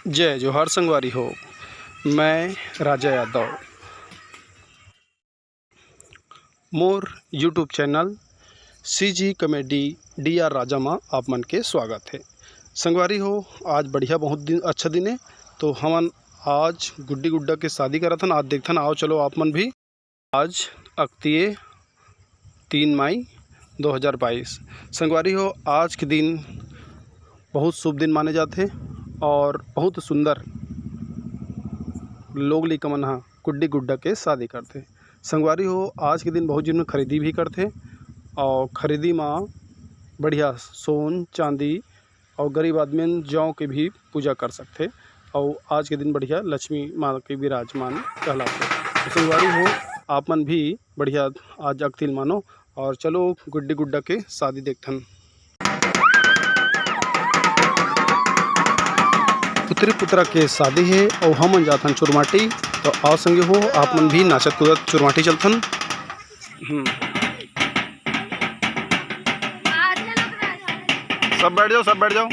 जय जोहार संगवारी हो। मैं राजा यादव मोर YouTube channel CG comedy DR Raja माँ आप मन के स्वागत है। संगवारी हो, आज बढ़िया बहुत दिन अच्छा दिन है। तो हमन आज गुड्डी गुड्डा के शादी करा था। आज देखथन, आओ चलो आप मन भी। आज अक्तिये 3 मई 2022 संगवारी हो। आज के दिन बहुत शुभ दिन माने जाते और बहुत सुंदर लोग लइका मन ह गुड्डी गुड्डा के शादी करते। संगवारी हो, आज के दिन बहुत जन खरीदी भी करते और खरीदी में बढ़िया सोन चांदी और गरीब आदमी जौ के भी पूजा कर सकते। और आज के दिन बढ़िया लक्ष्मी माँ के विराजमान कहलाते। तो संगवारी हो, आप मन भी बढ़िया आज अक्तिल मानो और चलो गुड्डी गुड्डा के शादी देखथन। पुत्री पुत्रा के शादी है और हमन जाथन चुरमाटी। तो आओ संगे हो, आप मन भी नाचत कूदत चुरमाटी चलथन। सब बैठ जाओ, सब बैठ जाओ।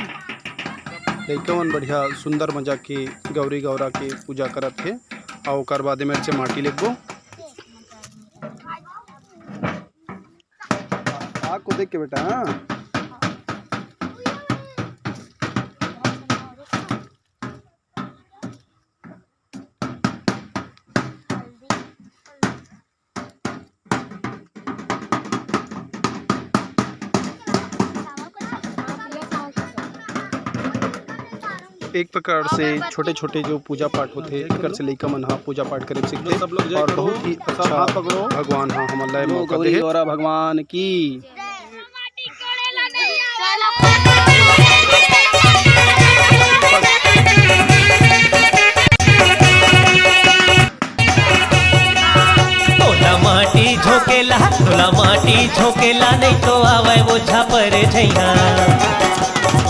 लइका मन बढ़िया सुंदर मजा के गौरी गौरा के पूजा करत है और ओकर बाद में से माटी लेगो आ को देख के बेटा। हाँ, एक प्रकार से छोटे छोटे जो पूजा पाठ होते हैं, एक से लइका मन पूजा पाठ करे सीखते और बहुत ही अच्छा भगवान हाँ हमारे मौका दे और भगवान की। तोला माटी झोंकेला नहीं तो आवे वो छापर झैया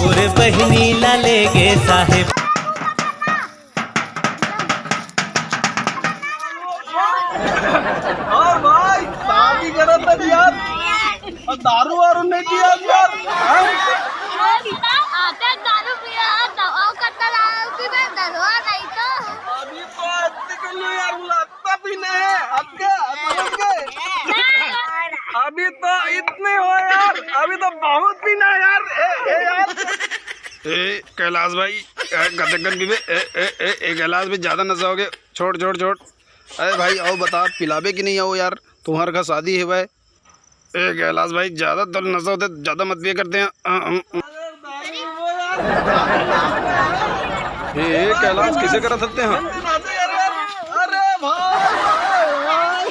और बहनी ला लेगे साहेब। और भाई शादी करत है यार और दारू वारू नहीं किया यार। आते दारू पिया दवा करता रहा कि मैं दरवा नहीं तो अभी तो अत्ते के लिए यार लगता भी नहीं है आपके समझ गए। अभी तो इतने हो यार, अभी तो बहुत भी ना यार। यार कैलाश भाई गदगन भी कैलाश भी ज्यादा नशा हो गए। छोड़ छोड़ छोड़। अरे भाई आओ बता, पिलाबे कि नहीं आओ यार, तुम्हारे का शादी है भाई। कैलाश भाई ज्यादा तो नशा होते, ज्यादा मत पिया करते हैं। कैलाश किसे करा सकते हैं। अरे भाई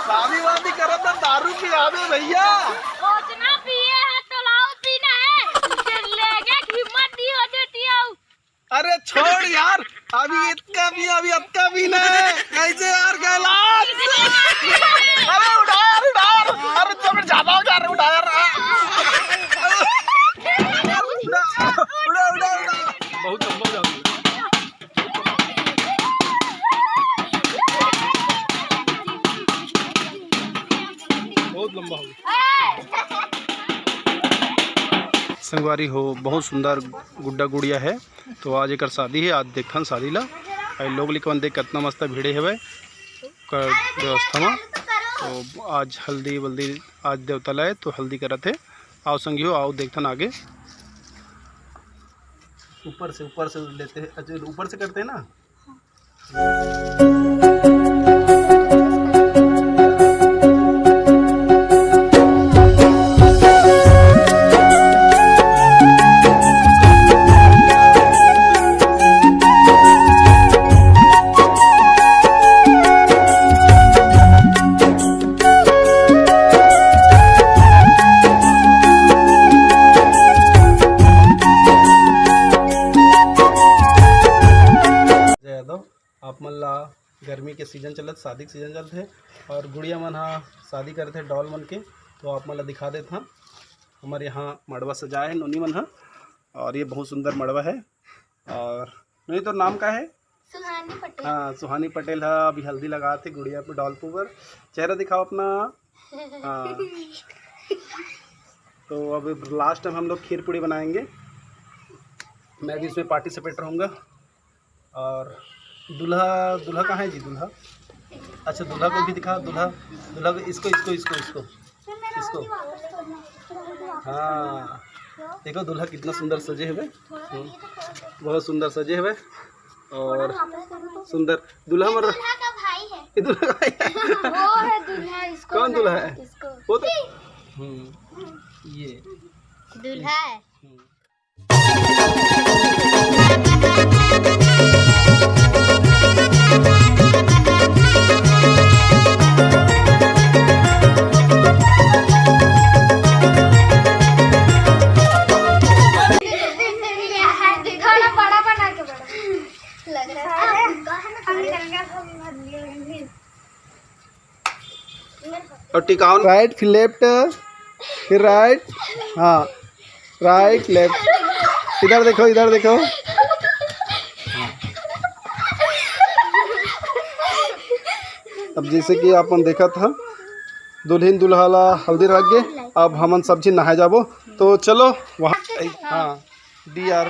शादी वादी करा था, दारू पिलावे भैया। सोचना पिए है तो लाओ पीना है फिर लेके हिम्मत दी हो देती हो। अरे छोड़ यार, अभी इतना भी अभी अत्ता भी ना है कैसे यार कैलाश। अरे उठा यार उठा यार, अरे तो फिर ज्यादा हो गया। अरे उठा यार, उड़ा उड़ा उड़ा बहुत लंबा हो जाता है। बहुत लंबा हो संगवारी हो। बहुत सुंदर गुड्डा गुड़िया है। तो आज एक शादी है, आज देखन शादी ला लोग लिखवन देख कितना मस्त भीड़े है व्यवस्था में। तो आज हल्दी वल्दी आज देवता है तो हल्दी करत है। आओ संगी हो, आओ देखथन आगे। ऊपर से लेते हैं, अच्छा ऊपर से करते हैं ना। आप मन ला गर्मी के सीजन चलत, शादी के सीजन चलते है और गुड़िया मन हाँ शादी करते डॉल मन के। तो आप मन ला दिखा देते हाँ, हमारे यहाँ मड़वा सजाए है नोनी मन हाँ। और ये बहुत सुंदर मड़वा है। और नहीं तो नाम का है सुहानी पटेल। हाँ सुहानी पटेल है। अभी हल्दी लगाते गुड़िया पे डॉल पर। चेहरा दिखाओ अपना। हाँ तो अब लास्ट टाइम हम लोग खीर पूड़ी बनाएंगे। मैं भी इसमें पार्टिसिपेट रहूँगा। और दूल्हा दूल्हा कहाँ है जी? दूल्हा, अच्छा दूल्हा को भी दिखा। दूल्हा दूल्हा को इसको इसको इसको इसको इसको हाँ देखो दूल्हा कितना सुंदर सजे हुए, बहुत सुंदर सजे हुए और सुंदर दूल्हा मर दूल्हा का भाई है। ये दूल्हा का भाई है। वो है दूल्हा, इसको कौन दूल्हा है? इसको वो तो ये दूल्हा है। थोड़ा बड़ा बना के बड़ा लग रहा है। और टिकाऊ राइट फिर लेफ्ट फिर राइट, हाँ राइट लेफ्ट, इधर देखो इधर देखो। अब जैसे कि आपन देखा था दुल्हन दुल्हाला हल्दी रख गए, अब हमन सब्जी नहाए जाबो। तो चलो वहाँ, हाँ DR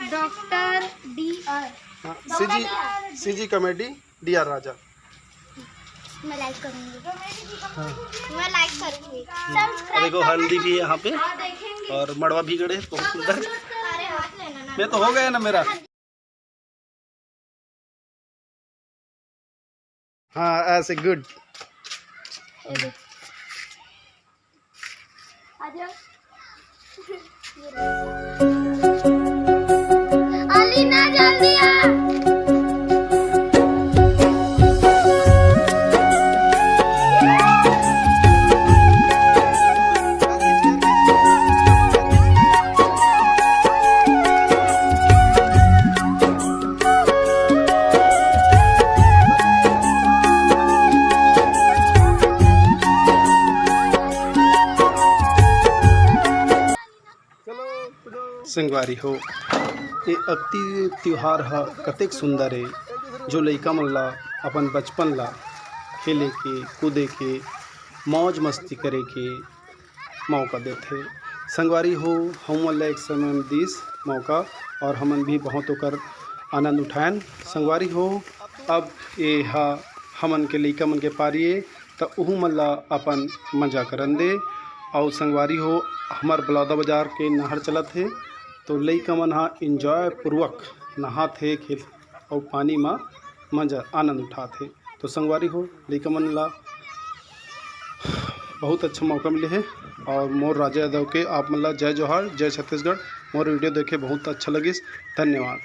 doctor DR CG comedy DR राजा। मैं लाइक करूंगी, मैं लाइक करूंगी। और सब्सक्राइब देखो हल्दी भी है यहाँ पे और मड़वा भी गड़े बहुत सुंदर। अरे हाथ लेना ना। मैं तो हो गया ना मेरा। हाँ ऐसे गुड। अलीना जल्दी आ। संगवारी हो ये अति त्योहार है कतेक सुंदर है, जो लइका मन ला अपन बचपन ला खेले के कूदे के मौज मस्ती करे के मौका देते। संगवारी हो हम ला एक समय में दिस मौका और हमन भी बहुत ओकर आनंद उठाएन। संगवारी हो अब ये हा हमन के लइका मन के पारिए तो उहू मन ला अपन मजा करन दे। और संगवारी हो हमार बलौदा बाजार के नहर चलत है, तो लइका मन हा इंजॉय पूर्वक नहात है खेल और पानी में मजा आनंद उठात है। तो संगवारी हो लइका मन ला बहुत अच्छा मौका मिले है। और मोर राजा यादव के आप मन ला जय जोहार, जय छत्तीसगढ़। मोर वीडियो देखे बहुत अच्छा लगिस, धन्यवाद।